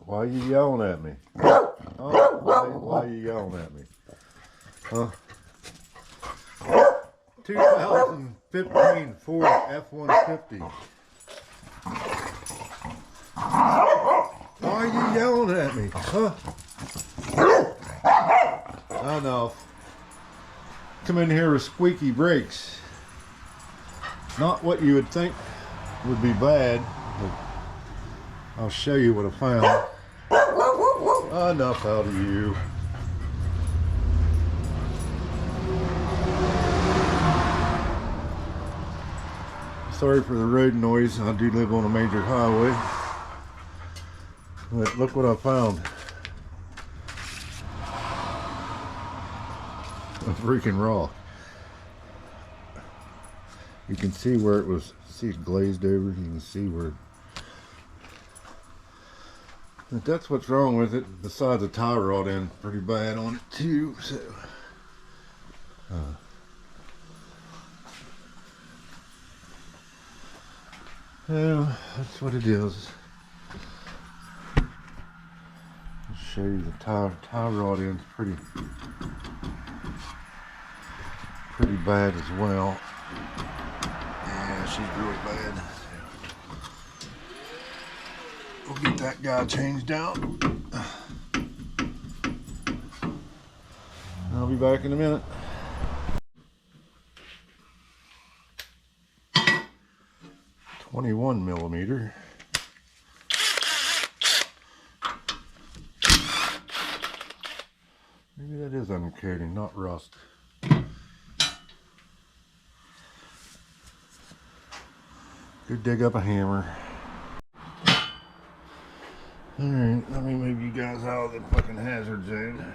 Why are you yelling at me? Oh, why are you yelling at me? Huh? 2015 Ford F-150. Why are you yelling at me? Huh? Enough. Come in here with squeaky brakes. Not what you would think would be bad, but I'll show you what I found. Enough out of you. Sorry for the road noise. I do live on a major highway. But look what I found. A freaking rock. You can see where it was, see it glazed over. You can see where. But that's what's wrong with it. Besides the tie rod end pretty bad on it too. So. Yeah, that's what it is. I'll show you the tie rod end's pretty bad as well. Yeah, she's really bad. We'll get that guy changed out. I'll be back in a minute. .21 millimeter. Maybe that is undercoating, not rust. Go dig up a hammer. Alright, let me move you guys out of the fucking hazard zone.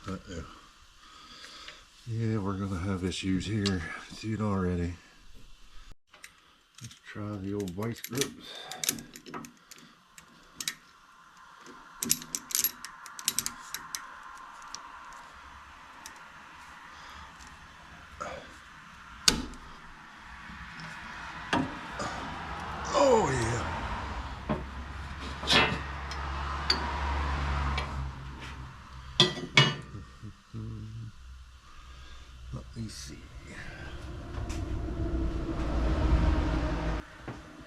Uh-oh. Yeah, we're gonna have issues here. See it already. Let's try the old vice grips. Oh yeah. Let me see.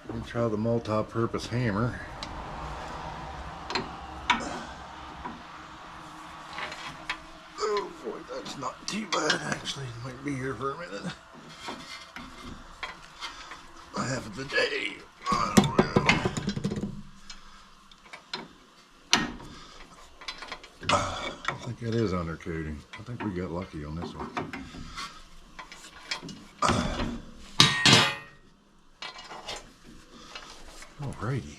Let me try the multi-purpose hammer. Oh boy, that's not too bad actually. It might be here for a minute. Half of the day. I don't know. I think it is undercoating. I think we got lucky on this one. Alrighty.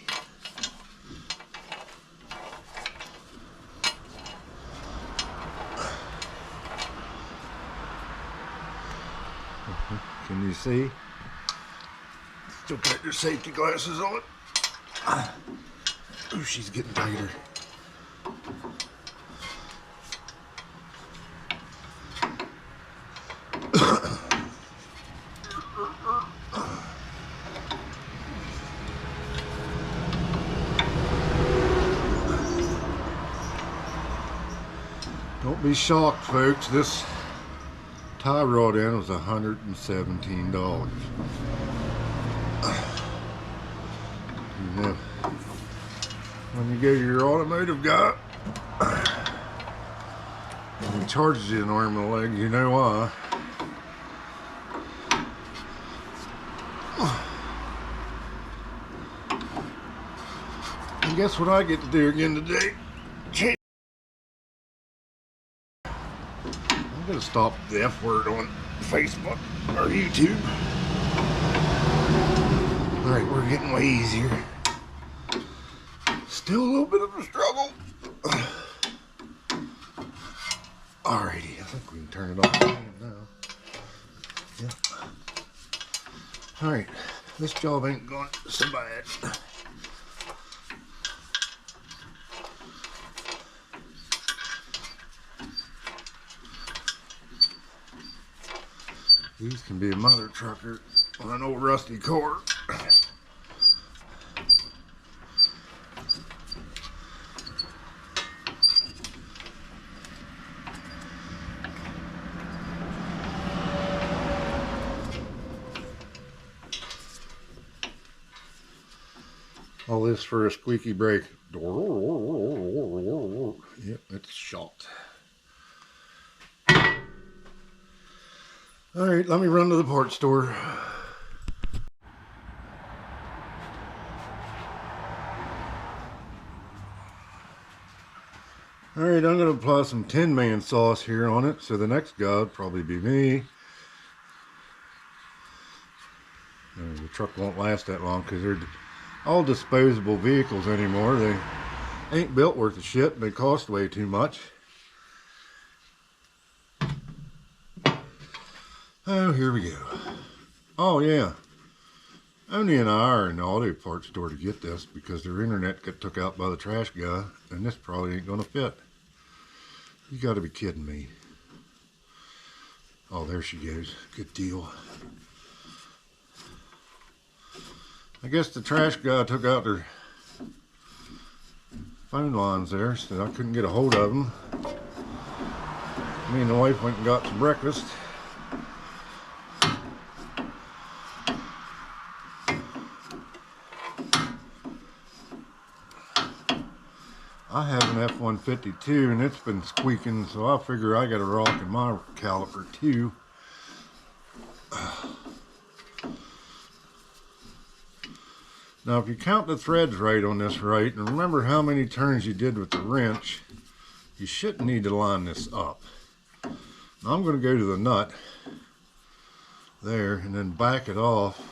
Can you see? Still got your safety glasses on. Ooh, she's getting tighter. Don't be shocked, folks. This tie rod end was $117. You know, when you go to your automotive guy and he charges you an arm and a leg, you know why. And guess what I get to do again today? I'm gonna stop the F word on Facebook or YouTube. Alright, we're getting way easier. Still a little bit of a struggle. Alrighty, I think we can turn it off now. Yep. Alright, this job ain't going so bad. These can be a mother trucker on an old rusty car. All this for a squeaky brake. Yep, it's shot. Alright, let me run to the parts store. Alright, I'm going to apply some Tin Man sauce here on it, so the next guy would probably be me. The truck won't last that long because they're all disposable vehicles anymore. They ain't built worth a shit and they cost way too much. Oh, here we go. Oh yeah, only an hour in the auto parts store to get this because their internet got took out by the trash guy, and this probably ain't gonna fit. You gotta be kidding me. Oh, there she goes. Good deal. I guess the trash guy took out their phone lines there, so I couldn't get a hold of them. Me and the wife went and got some breakfast. I have an F150 too, and it's been squeaking, so I figure I got a rock in my caliper too. Now, if you count the threads right on this right, and remember how many turns you did with the wrench, you shouldn't need to line this up. Now, I'm going to go to the nut there and then back it off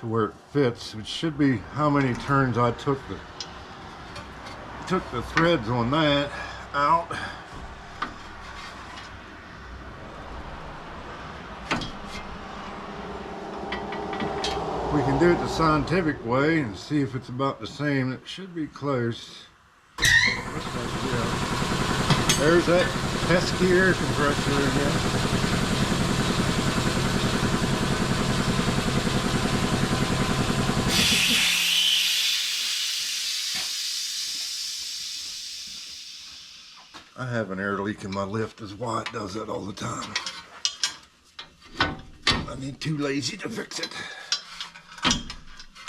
to where it fits. It should be how many turns I took the threads on that out. We can do it the scientific way and see if it's about the same. It should be close. There's that pesky air compressor again. I have an air leak in my lift, is why it does that all the time. I need too lazy to fix it.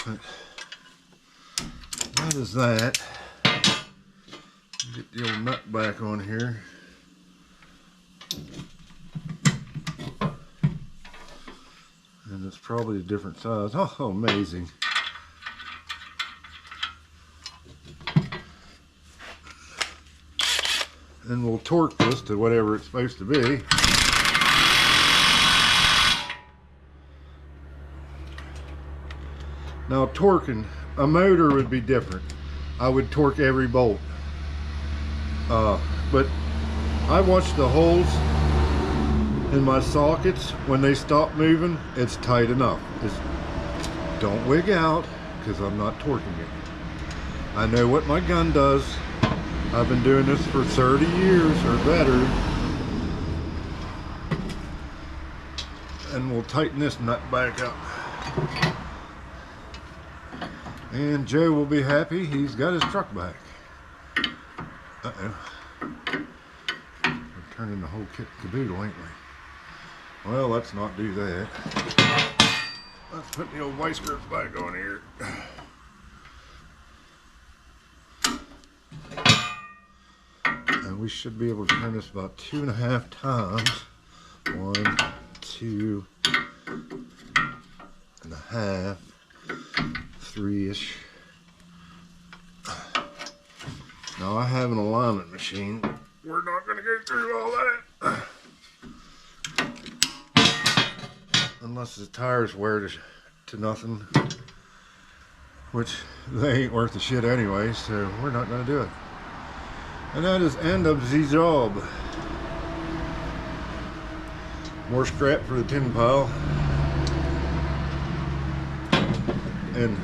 But that is that. Get the old nut back on here. And it's probably a different size. Oh, amazing. And we'll torque this to whatever it's supposed to be. Now, torquing a motor would be different. I would torque every bolt. But I watch the holes in my sockets. When they stop moving, it's tight enough. Just don't wig out, because I'm not torquing it. I know what my gun does. I've been doing this for 30 years or better. And we'll tighten this nut back up. And Joe will be happy. He's got his truck back. Uh-oh. We're turning the whole kit caboodle, ain't we? Well, let's not do that. Let's put the old vice grips back on here. And we should be able to turn this about 2.5 times. 1, 2 and a half. 3-ish. Now I have an alignment machine. We're not going to go through all that. Unless the tires wear to nothing. Which they ain't worth the shit anyway, so we're not going to do it. And that is end of the job. More scrap for the tin pile. And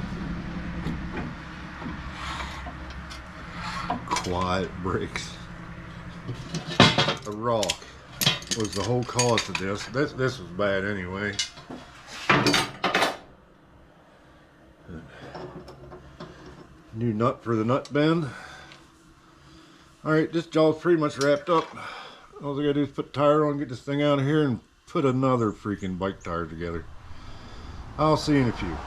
quiet brakes. A rock. was the whole cause of this. This was bad anyway. New nut for the nut bend. Alright, this job's pretty much wrapped up. All I gotta do is put the tire on, get this thing out of here, and put another freaking bike tire together. I'll see you in a few.